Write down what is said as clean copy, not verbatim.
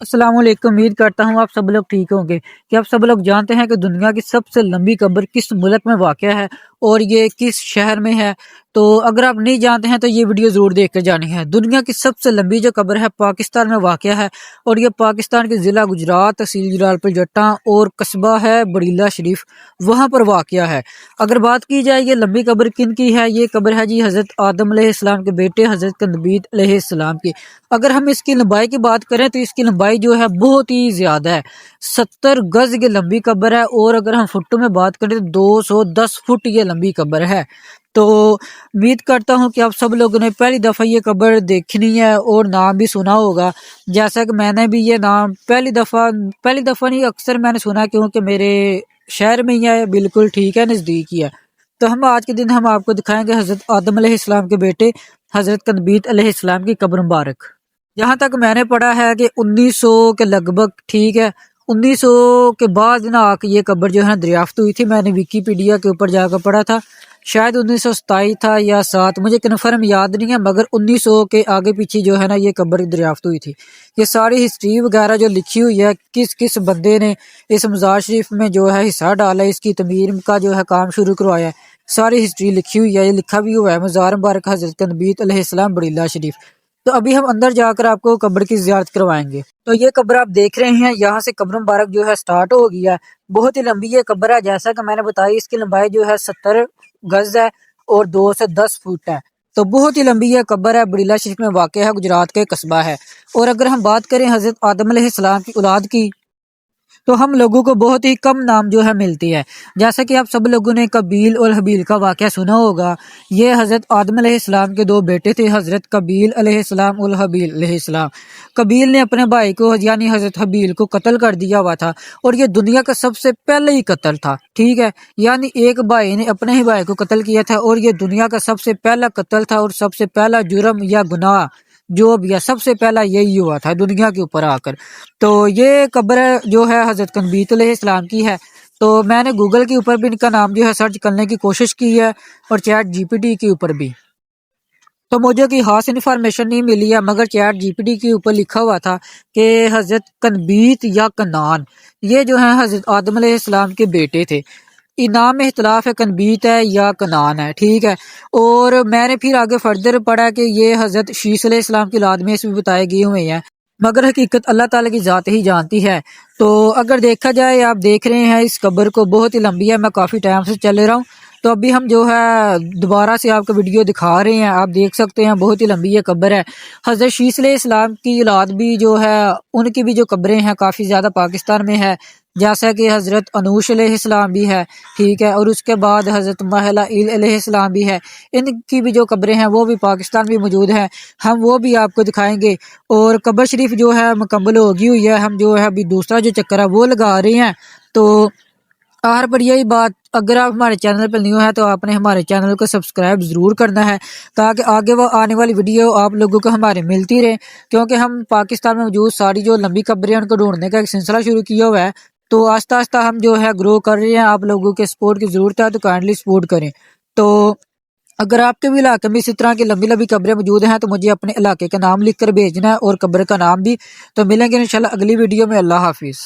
السلام علیکم، امید کرتا ہوں آپ سب لوگ ٹھیک ہوں گے کہ آپ سب لوگ جانتے ہیں کہ دنیا کی سب سے لمبی قبر کس ملک میں واقع ہے اور یہ کس شہر میں ہے۔ تو اگر آپ نہیں جانتے ہیں تو یہ ویڈیو ضرور دیکھ کر جانی ہے۔ دنیا کی سب سے لمبی جو قبر ہے پاکستان میں واقع ہے اور یہ پاکستان کے ضلع گجرات، تحصیل جلال پور جٹاں اور قصبہ ہے بڑیلہ شریف، وہاں پر واقع ہے۔ اگر بات کی جائے یہ لمبی قبر کن کی ہے، یہ قبر ہے جی حضرت آدم علیہ السلام کے بیٹے حضرت قندبید علیہ السلام کی۔ اگر ہم اس کی لمبائی کی بات کریں تو اس کی لمبائی جو ہے بہت ہی زیادہ ہے، 70 گز کی لمبی قبر ہے، اور اگر ہم فٹوں میں بات کریں تو 210 فٹ یہ لمبی قبر ہے۔ تو امید کرتا ہوں کہ آپ سب لوگوں نے پہلی دفعہ یہ قبر دیکھنی ہے اور نام بھی سنا ہوگا، جیسا کہ میں نے بھی یہ نام پہلی دفعہ نہیں اکثر میں نے سنا، کیونکہ میرے شہر میں ہی ہے، بالکل ٹھیک ہے، نزدیک ہی ہے۔ تو ہم آج کے دن ہم آپ کو دکھائیں گے حضرت آدم علیہ السلام کے بیٹے حضرت قندبید علیہ السلام کی قبر مبارک۔ جہاں تک میں نے پڑھا ہے کہ 1900 کے لگ بھگ، ٹھیک ہے، 1900 کے بعد نہ آ کے یہ قبر جو ہے دریافت ہوئی تھی۔ میں نے ویکیپیڈیا کے اوپر جا کر پڑھا تھا، شاید 1927 تھا یا 7، مجھے کنفرم یاد نہیں ہے، مگر 1900 کے آگے پیچھے جو ہے نا یہ قبر دریافت ہوئی تھی۔ یہ ساری ہسٹری وغیرہ جو لکھی ہوئی ہے، کس کس بندے نے اس مزار شریف میں جو ہے حصہ ڈالا ہے، اس کی تعمیر کا جو ہے کام شروع کروایا ہے، ساری ہسٹری لکھی ہوئی ہے، یہ لکھا بھی ہوا ہے مزار مبارک حضرت قندبید علیہ السلام بڑیلہ شریف۔ تو ابھی ہم اندر جا کر آپ کو قبر کی زیارت کروائیں گے۔ تو یہ قبر آپ دیکھ رہے ہیں، یہاں سے قبر مبارک جو ہے سٹارٹ ہو گیا ہے۔ بہت ہی لمبی یہ قبر ہے، جیسا کہ میں نے بتائی اس کی لمبائی جو ہے 70 گز ہے اور 2 سے 10 فٹ ہے۔ تو بہت ہی لمبی یہ قبر ہے، بڑیلہ شریف میں واقع ہے، گجرات کے قصبہ ہے۔ اور اگر ہم بات کریں حضرت آدم علیہ السلام کی اولاد کی، تو ہم لوگوں کو بہت ہی کم نام جو ہے ملتی ہے، جیسا کہ آپ سب لوگوں نے قابیل اور حابیل کا واقعہ سنا ہوگا۔ یہ حضرت آدم علیہ السلام کے 2 بیٹے تھے، حضرت قابیل علیہ السلام اور حابیل علیہ السلام۔ قابیل نے اپنے بھائی کو یعنی حضرت حابیل کو قتل کر دیا ہوا تھا، اور یہ دنیا کا سب سے پہلے ہی قتل تھا، ٹھیک ہے، یعنی ایک بھائی نے اپنے ہی بھائی کو قتل کیا تھا، اور یہ دنیا کا سب سے پہلا قتل تھا اور سب سے پہلا جرم یا گناہ جو بھی ہے، سب سے پہلا یہی ہوا تھا دنیا کے اوپر آ کر۔ تو یہ قبر جو ہے حضرت قندبید علیہ السلام کی ہے۔ تو میں نے گوگل کے اوپر بھی ان کا نام جو ہے سرچ کرنے کی کوشش کی ہے، اور چیٹ جی پی ٹی کے اوپر بھی، تو مجھے کوئی خاص انفارمیشن نہیں ملی ہے، مگر چیٹ جی پی ٹی کے اوپر لکھا ہوا تھا کہ حضرت قنبیت یا کنان، یہ جو ہے حضرت آدم علیہ السلام کے بیٹے تھے۔ نام میں اختلاف ہے، قنبیت ہے یا کنان ہے، ٹھیک ہے۔ اور میں نے پھر آگے فردر پڑھا کہ یہ حضرت شیس علیہ السلام کی اولاد میں اس بھی بتائے گئے ہوئے ہیں، مگر حقیقت اللہ تعالیٰ کی ذات ہی جانتی ہے۔ تو اگر دیکھا جائے، آپ دیکھ رہے ہیں اس قبر کو، بہت ہی لمبی ہے، میں کافی ٹائم سے چلے رہا ہوں، تو ابھی ہم جو ہے دوبارہ سے آپ کو ویڈیو دکھا رہے ہیں، آپ دیکھ سکتے ہیں بہت ہی لمبی یہ قبر ہے۔ حضرت شیس علیہ السلام کی اولاد بھی جو ہے، ان کی بھی جو قبریں ہیں کافی زیادہ پاکستان میں ہے، جیسا کہ حضرت انوش علیہ السلام بھی ہے، ٹھیک ہے، اور اس کے بعد حضرت مہلا عیل علیہ السلام بھی ہے، ان کی بھی جو قبریں ہیں وہ بھی پاکستان میں موجود ہیں، ہم وہ بھی آپ کو دکھائیں گے۔ اور قبر شریف جو ہے مکمل ہوگی ہوئی ہے، ہم جو ہے ابھی دوسرا جو چکر ہے وہ لگا رہے ہیں۔ تو آخر پر یہی بات، اگر آپ ہمارے چینل پر نیو ہے تو آپ نے ہمارے چینل کو سبسکرائب ضرور کرنا ہے، تاکہ آگے وہ آنے والی ویڈیو آپ لوگوں کو ہمارے ملتی رہے، کیونکہ ہم پاکستان میں موجود ساری جو لمبی قبریں ہیں ان کو ڈھونڈنے کا ایک سلسلہ شروع کیا ہوا ہے۔ تو آہستہ آہستہ ہم جو ہے گرو کر رہے ہیں، آپ لوگوں کے سپورٹ کی ضرورت ہے، تو کائنڈلی سپورٹ کریں۔ تو اگر آپ کے بھی علاقے میں اسی طرح کی لمبی لمبی قبریں موجود ہیں تو مجھے اپنے علاقے کا نام لکھ کر بھیجنا ہے، اور قبر کا نام بھی۔ تو ملیں گے انشاءاللہ اگلی ویڈیو میں، اللہ حافظ۔